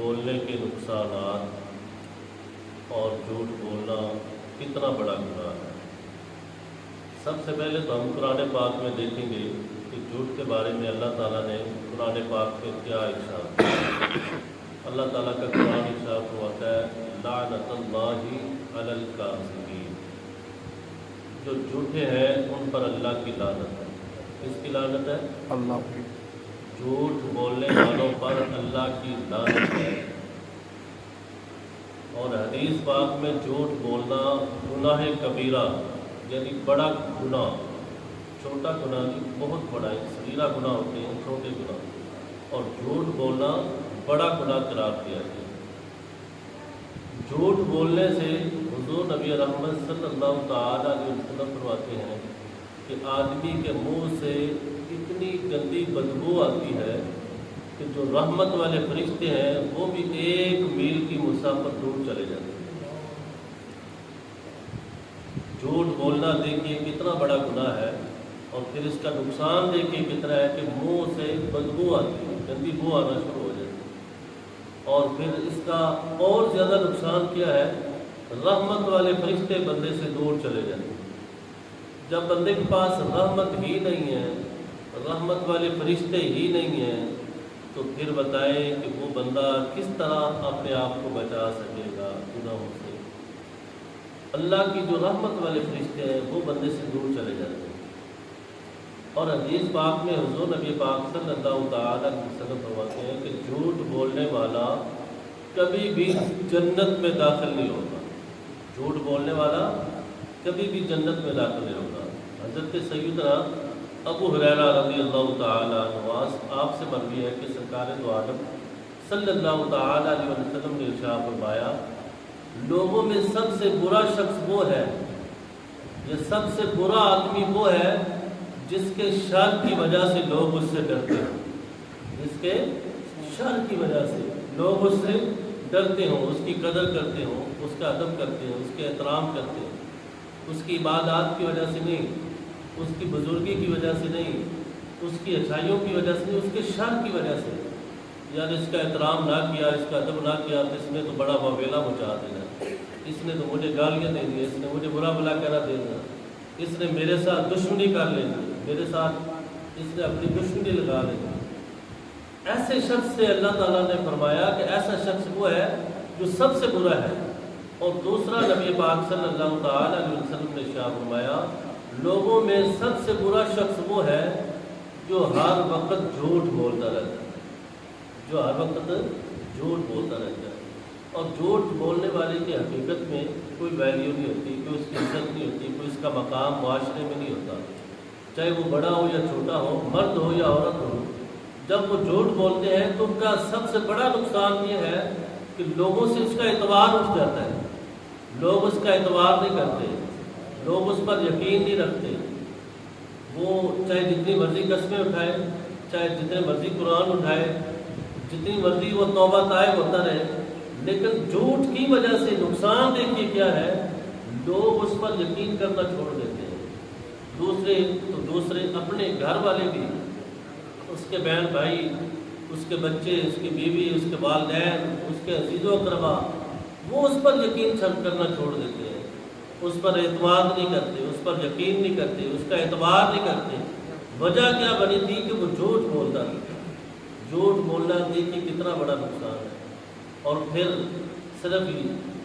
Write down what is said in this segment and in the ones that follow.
بولنے کے نقصانات اور جھوٹ بولنا کتنا بڑا گناہ ہے۔ سب سے پہلے تو ہم قرآن پاک میں دیکھیں گے کہ جھوٹ کے بارے میں اللہ تعالیٰ نے قرآن پاک میں کیا ارشاد کیا۔ اللہ تعالیٰ کا قرآن ارشاد ہوتا ہے لعنت اللہ علی الکاذبین، جو جھوٹے ہیں ان پر اللہ کی لعنت ہے۔ کس کی لعنت ہے؟ اللہ کی۔ جھوٹ بولنے والوں پر اللہ کی لعنت ہے۔ اور حدیث پاک میں جھوٹ بولنا گناہ کبیرہ یعنی بڑا گناہ، چھوٹا گناہ نہیں، بہت بڑا ہے۔ صغیرہ گناہ ہوتے ہیں، چھوٹے گناہ، اور جھوٹ بولنا بڑا گناہ قرار دیا گیا۔ جھوٹ بولنے سے حضور نبی رحمت صلی اللہ تعالیٰ علیہ وسلم فرماتے ہیں کہ آدمی کے منہ سے اتنی گندی بدبو آتی ہے کہ جو رحمت والے فرشتے ہیں وہ بھی 1 میل کی مسافت دور چلے جاتے ہیں۔ جھوٹ بولنا دیکھیے کتنا بڑا گناہ ہے، اور پھر اس کا نقصان دیکھیے کتنا ہے کہ منہ سے بدبو آتی ہے، گندی بو آنا شروع ہو جاتی ہے۔ اور پھر اس کا اور زیادہ نقصان کیا ہے، رحمت والے فرشتے بندے سے دور چلے جاتے ہیں۔ جب بندے کے پاس رحمت ہی نہیں ہے، رحمت والے فرشتے ہی نہیں ہیں، تو پھر بتائیں کہ وہ بندہ کس طرح اپنے آپ کو بچا سکے گا گناہوں سے۔ اللہ کی جو رحمت والے فرشتے ہیں وہ بندے سے دور چلے جاتے ہیں۔ اور حدیث پاک میں حضور نبی پاک صلی اللہ تعالیٰ علیہ وسلم فرماتے ہیں کہ جھوٹ بولنے والا کبھی بھی جنت میں داخل نہیں ہوگا۔ جھوٹ بولنے والا کبھی بھی جنت میں داخل نہیں ہوگا۔ حضرت سیدنا ابو ہریرہ رضی اللہ تعالیٰ عنہ آپ سے مروی ہے کہ سرکار دو عالم صلی اللہ تعالیٰ علیہ وسلم نے ارشاد فرمایا، لوگوں میں سب سے برا شخص وہ ہے، یہ سب سے برا آدمی وہ ہے جس کے شر کی وجہ سے لوگ اس سے ڈرتے ہوں، جس کے شر کی وجہ سے لوگ اس سے ڈرتے ہوں، اس کی قدر کرتے ہوں، اس کا ادب کرتے ہوں، اس کے احترام کرتے ہوں، اس کی عبادات کی وجہ سے نہیں، اس کی بزرگی کی وجہ سے نہیں، اس کی اچھائیوں کی وجہ سے نہیں، اس کے شر کی وجہ سے۔ یار اس کا احترام نہ کیا، اس کا ادب نہ کیا تو اس نے تو بڑا وبیلا مچا دینا، اس نے تو مجھے گالیاں دے دی، اس نے مجھے برا بلا کہنا دینا، اس نے میرے ساتھ دشمنی کر لینا، میرے ساتھ اس نے اپنی دشمنی لگا لینا۔ ایسے شخص سے اللہ تعالیٰ نے فرمایا کہ ایسا شخص وہ ہے جو سب سے برا ہے۔ اور دوسرا نبی پاک صلی اللہ تعالیٰ علیہ وسلم نے ارشاد فرمایا، لوگوں میں سب سے برا شخص وہ ہے جو ہر وقت جھوٹ بولتا رہتا ہے، جو ہر وقت جھوٹ بولتا رہتا ہے۔ اور جھوٹ بولنے والے کی حقیقت میں کوئی ویلیو نہیں ہوتی، کوئی اس کی عزت نہیں ہوتی، کوئی اس کا مقام معاشرے میں نہیں ہوتا، چاہے وہ بڑا ہو یا چھوٹا ہو، مرد ہو یا عورت ہو۔ جب وہ جھوٹ بولتے ہیں تو ان کا سب سے بڑا نقصان یہ ہے کہ لوگوں سے اس کا اعتبار اٹھ جاتا ہے، لوگ اس کا اعتبار نہیں کرتے، لوگ اس پر یقین نہیں رکھتے۔ وہ چاہے جتنی مرضی قسمیں اٹھائے، چاہے جتنے مرضی قرآن اٹھائے، جتنی مرضی وہ توبہ طائب ہوتا رہے، لیکن جھوٹ کی وجہ سے نقصان دیکھیے کیا ہے، لوگ اس پر یقین کرنا چھوڑ دیتے ہیں۔ دوسرے اپنے گھر والے بھی، اس کے بہن بھائی، اس کے بچے، اس کی بیوی، اس کے والدین، اس کے عزیز و اقربا، وہ اس پر یقین کرنا چھوڑ دیتے ہیں، اس پر اعتماد نہیں کرتے، اس پر یقین نہیں کرتے، اس کا اعتبار نہیں کرتے۔ وجہ کیا بنی تھی کہ وہ جھوٹ بولتا تھا۔ جھوٹ بولنا دیکھیے کتنا بڑا نقصان ہے۔ اور پھر صرف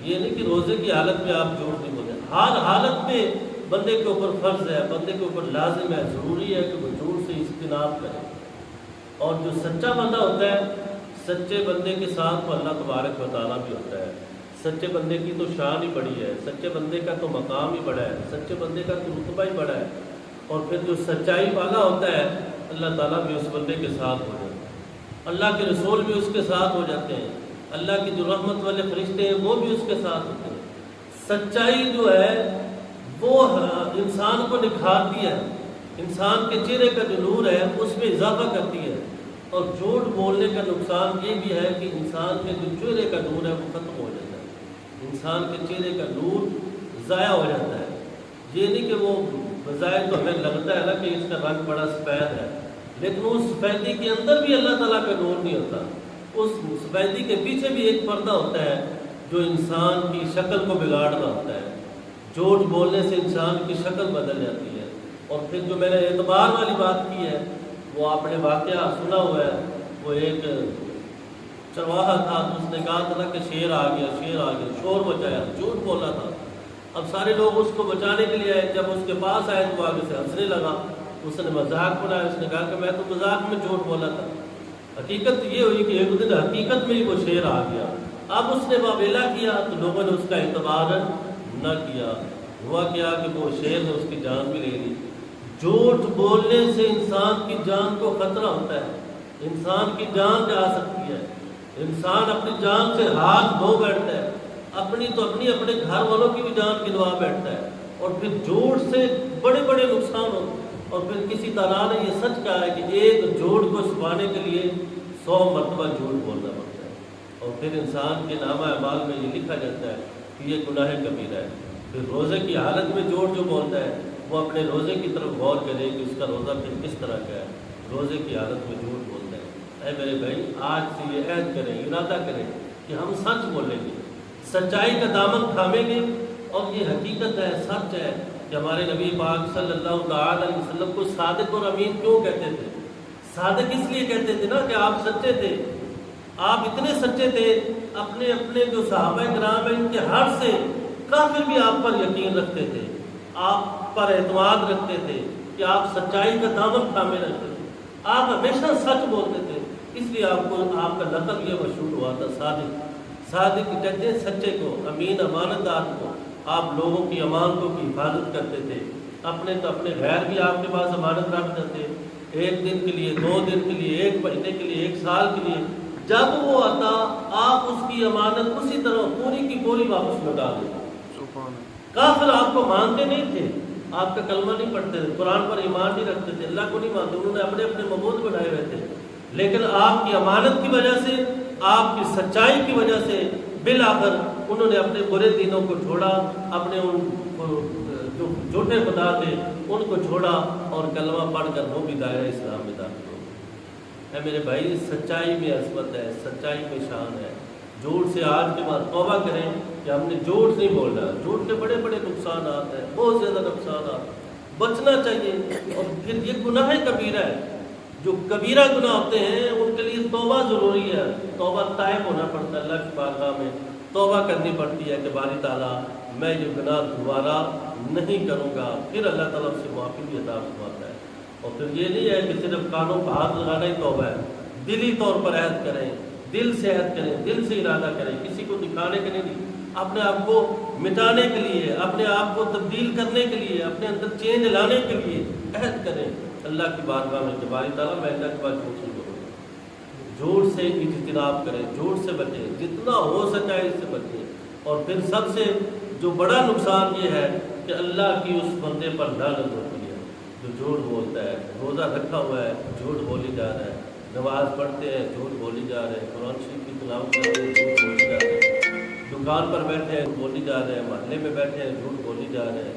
یہ نہیں کہ روزے کی حالت میں آپ جھوٹ نہیں بولیں، ہر حالت میں بندے کے اوپر فرض ہے، بندے کے اوپر لازم ہے، ضروری ہے کہ وہ جھوٹ سے اجتناب کرے۔ اور جو سچا بندہ ہوتا ہے، سچے بندے کے ساتھ تو اللہ تبارک و تعالیٰ بھی ہوتا ہے۔ سچے بندے کی تو شان ہی بڑی ہے، سچے بندے کا تو مقام ہی بڑا ہے، سچے بندے کا تو رتبہ ہی بڑا ہے۔ اور پھر جو سچائی والا ہوتا ہے، اللہ تعالیٰ بھی اس بندے کے ساتھ ہو جاتا ہے، اللہ کے رسول بھی اس کے ساتھ ہو جاتے ہیں، اللہ کی جو رحمت والے فرشتے ہیں وہ بھی اس کے ساتھ ہوتے ہیں۔ سچائی جو ہے وہ انسان کو نکھارتی ہے، انسان کے چہرے کا جو نور ہے اس میں اضافہ کرتی ہے۔ اور جھوٹ بولنے کا نقصان یہ بھی ہے کہ انسان کے جو چہرے کا نور ہے وہ ختم ہو جاتا ہے، انسان کے چہرے کا نور ضائع ہو جاتا ہے۔ یہ نہیں کہ وہ بظاہر تو ہمیں لگتا ہے نا کہ اس کا رنگ بڑا سفید ہے، لیکن اس سفیدی کے اندر بھی اللہ تعالیٰ کا نور نہیں ہوتا۔ اس سفیدی کے پیچھے بھی ایک پردہ ہوتا ہے جو انسان کی شکل کو بگاڑ رہا ہوتا ہے. جھوٹ بولنے سے انسان کی شکل بدل جاتی ہے. اور پھر جو میں نے اعتبار والی بات کی ہے وہ آپ نے واقعہ سنا ہوا ہے. وہ ایک چرواہا تھا تو اس نے کہا تھا کہ شیر آ گیا, شور مچایا, جھوٹ بولا تھا. اب سارے لوگ اس کو بچانے کے لیے آئے. جب اس کے پاس آئے تو وہ آگے سے ہنسنے لگا. اس نے مذاق بنایا. اس نے کہا کہ میں تو مذاق میں جھوٹ بولا تھا. حقیقت یہ ہوئی کہ ایک دن حقیقت میں ہی وہ شیر آ گیا. اب اس نے واویلا کیا تو لوگوں نے اس کا اعتبار نہ کیا. ہوا کیا کہ وہ شیر نے اس کی جان بھی لے لی. جھوٹ بولنے سے انسان کی جان کو خطرہ ہوتا ہے. انسان کی جان جا سکتی ہے. انسان اپنی جان سے ہاتھ دھو بیٹھتا ہے. اپنے گھر والوں کی بھی جان گنوا بیٹھتا ہے. اور پھر جھوٹ سے بڑے بڑے نقصان ہوتے ہیں. اور پھر کسی تعالیٰ نے یہ سچ کہا ہے کہ ایک جھوٹ کو چھپانے کے لیے 100 مرتبہ جھوٹ بولنا پڑتا ہے. اور پھر انسان کے نامہ اعمال میں یہ لکھا جاتا ہے کہ یہ گناہ کبیرہ ہے. پھر روزے کی حالت میں جھوٹ جو بولتا ہے وہ اپنے روزے کی طرف غور کرے کہ اس کا روزہ پھر کس طرح کا ہے. روزے کی حالت میں جھوٹ بولتا ہے. اے میرے بھائی, آج سے یہ عہد کریں, ارادہ کریں کہ ہم سچ بولیں گے, سچائی کا دامن تھامیں گے. اور یہ حقیقت ہے, سچ ہے کہ ہمارے نبی پاک صلی اللہ تعالی علیہ وسلم کو صادق اور امین کیوں کہتے تھے؟ صادق اس لیے کہتے تھے نا کہ آپ سچے تھے. آپ اتنے سچے تھے, اپنے جو صحابہ کرام ہیں ان کے ہر سے کافر بھی آپ پر یقین رکھتے تھے, آپ پر اعتماد رکھتے تھے کہ آپ سچائی کا دامن تھامے رکھتے تھے. آپ ہمیشہ سچ بولتے تھے. اس لیے آپ کا لقب یہ مشہور ہوا تھا صادق. صادق کہتے ہیں سچے کو, امین امانت دار کو. آپ لوگوں کی امانتوں کی حفاظت کرتے تھے. اپنے غیر بھی آپ کے پاس امانت رکھ دیتے, 1 دن کے لیے, 2 دن کے لیے, 1 مہینے کے لیے, 1 سال کے لیے. جب وہ آتا آپ اس کی امانت اسی طرح پوری کی پوری واپس لوٹا دیتے. کافر آپ کو مانتے نہیں تھے, آپ کا کلمہ نہیں پڑھتے تھے, قرآن پر ایمان نہیں رکھتے تھے, اللہ کو نہیں مانتے, انہوں نے اپنے معبود بنائے ہوئے تھے. لیکن آپ کی امانت کی وجہ سے, آپ کی سچائی کی وجہ سے بالآخر انہوں نے اپنے برے دینوں کو چھوڑا, اپنے ان جو جھوٹے خدا تھے ان کو چھوڑا اور کلمہ پڑھ کر وہ بھی دائرہ اسلام میں داخل ہو گئے. میرے بھائی, سچائی میں عظمت ہے, سچائی میں شان ہے. جھوٹ سے آج کے بعد توبہ کریں کہ ہم نے جھوٹ نہیں بولنا. جھوٹ کے بڑے بڑے نقصانات ہیں, بہت زیادہ نقصانات, بچنا چاہیے. اور پھر یہ گناہ کبیرہ ہے. جو کبیرہ گناہ ہوتے ہیں ان کے لیے توبہ ضروری ہے. توبہ تائب ہونا پڑتا ہے, اللہ کی بارگاہ میں توبہ کرنی پڑتی ہے کہ باری تعالیٰ میں یہ گناہ دوبارہ نہیں کروں گا. پھر اللہ تعالیٰ سے معافی بھی عطا فرماتا ہے. اور پھر یہ نہیں ہے کہ صرف کانوں پر ہاتھ لگانا ہی توبہ ہے. دلی طور پر عہد کریں, دل سے عہد کریں, دل سے ارادہ کریں, کسی کو دکھانے کے لیے نہیں, اپنے آپ کو مٹانے کے لیے, اپنے آپ کو تبدیل کرنے کے لیے, اپنے اندر چینج لانے کے لیے عہد کریں اللہ کی بارگاہ میں کہ باری تعالیٰ میں اللہ کے بعد جھوٹ نہیں بولوں گا. جھوٹ سے اجتناب کریں, جھوٹ سے بچیں, جتنا ہو سکا ہے اس سے بچیں. اور پھر سب سے جو بڑا نقصان یہ ہے کہ اللہ کی اس بندے پر لعنت ہوتی ہے جو جھوٹ بولتا ہے. روزہ رکھا ہوا ہے, جھوٹ بولی جا رہا ہے, نماز پڑھتے ہیں, جھوٹ بولی جا رہے ہیں, قرآن شریف کی تلاوت کر رہے ہیں, جھوٹ بولی جا رہے ہیں, دکان پر بیٹھے ہیں, بولی جا رہے ہیں, محلے میں بیٹھے ہیں, جھوٹ بولی جا رہے ہیں,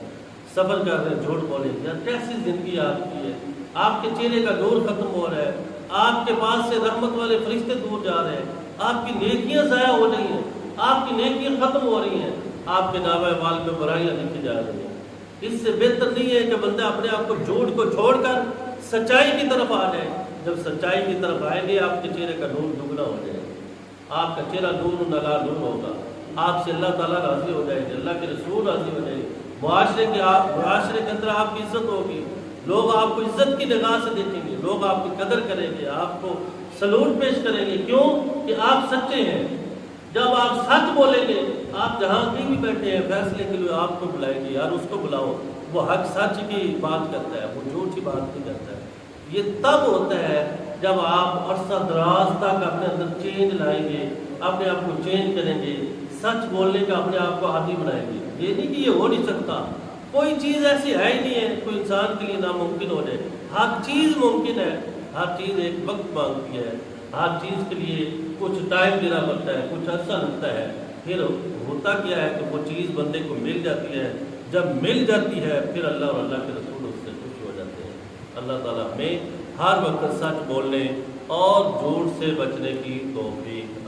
سفر کر رہے ہیں, جھوٹ بولے. یار کیسی زندگی آپ کی ہے؟ آپ کے چہرے کا نور ختم ہو رہا ہے, آپ کے پاس سے رحمت والے فرشتے دور جا رہے ہیں, آپ کی نیکیاں ضائع ہو رہی ہیں, آپ کی نیکیاں ختم ہو رہی ہیں, آپ کے نامہ اعمال میں برائیاں لکھی جا رہی ہیں. اس سے بہتر نہیں ہے کہ بندہ اپنے آپ کو جھوٹ کو چھوڑ کر سچائی کی طرف آ جائے. جب سچائی کی طرف آئیں گے آپ کے چہرے کا نور دگنا ہو جائے گا, آپ کا چہرہ نور نلا نور ہوگا, آپ سے اللہ تعالیٰ راضی ہو جائے گا, اللہ کے رسول راضی ہو جائے گا, معاشرے کے اندر آپ کی عزت ہوگی, لوگ آپ کو عزت کی نگاہ سے دیکھیں گے, لوگ آپ کی قدر کریں گے, آپ کو سلوٹ پیش کریں گے. کیوں کہ آپ سچے ہیں. جب آپ سچ بولیں گے, آپ جہاں کہیں بھی بیٹھے ہیں فیصلے کے لیے آپ کو بلائیں گے, یار اس کو بلاؤ, وہ حق سچ کی بات کرتا ہے, وہ جھوٹ کی بات نہیں کرتا ہے. یہ تب ہوتا ہے جب آپ عرصہ دراز تک اپنے اندر چینج لائیں گے, اپنے آپ کو چینج کریں گے, سچ بولنے کا اپنے آپ کو عادی بنائیں گے. یہ نہیں کہ یہ ہو نہیں سکتا, کوئی چیز ایسی ہے ہی نہیں ہے کوئی انسان کے لیے ناممکن ہو جائے. ہر چیز ممکن ہے, ہر چیز ایک وقت مانگتی ہے, ہر چیز کے لیے کچھ ٹائم دینا پڑتا ہے, کچھ عرصہ لگتا ہے. پھر ہوتا کیا ہے کہ وہ چیز بندے کو مل جاتی ہے. جب مل جاتی ہے پھر اللہ اور اللہ کے رسول اس سے خوش ہو جاتے ہیں. اللہ تعالیٰ ہمیں ہر وقت سچ بولنے اور جھوٹ سے بچنے کی توفیق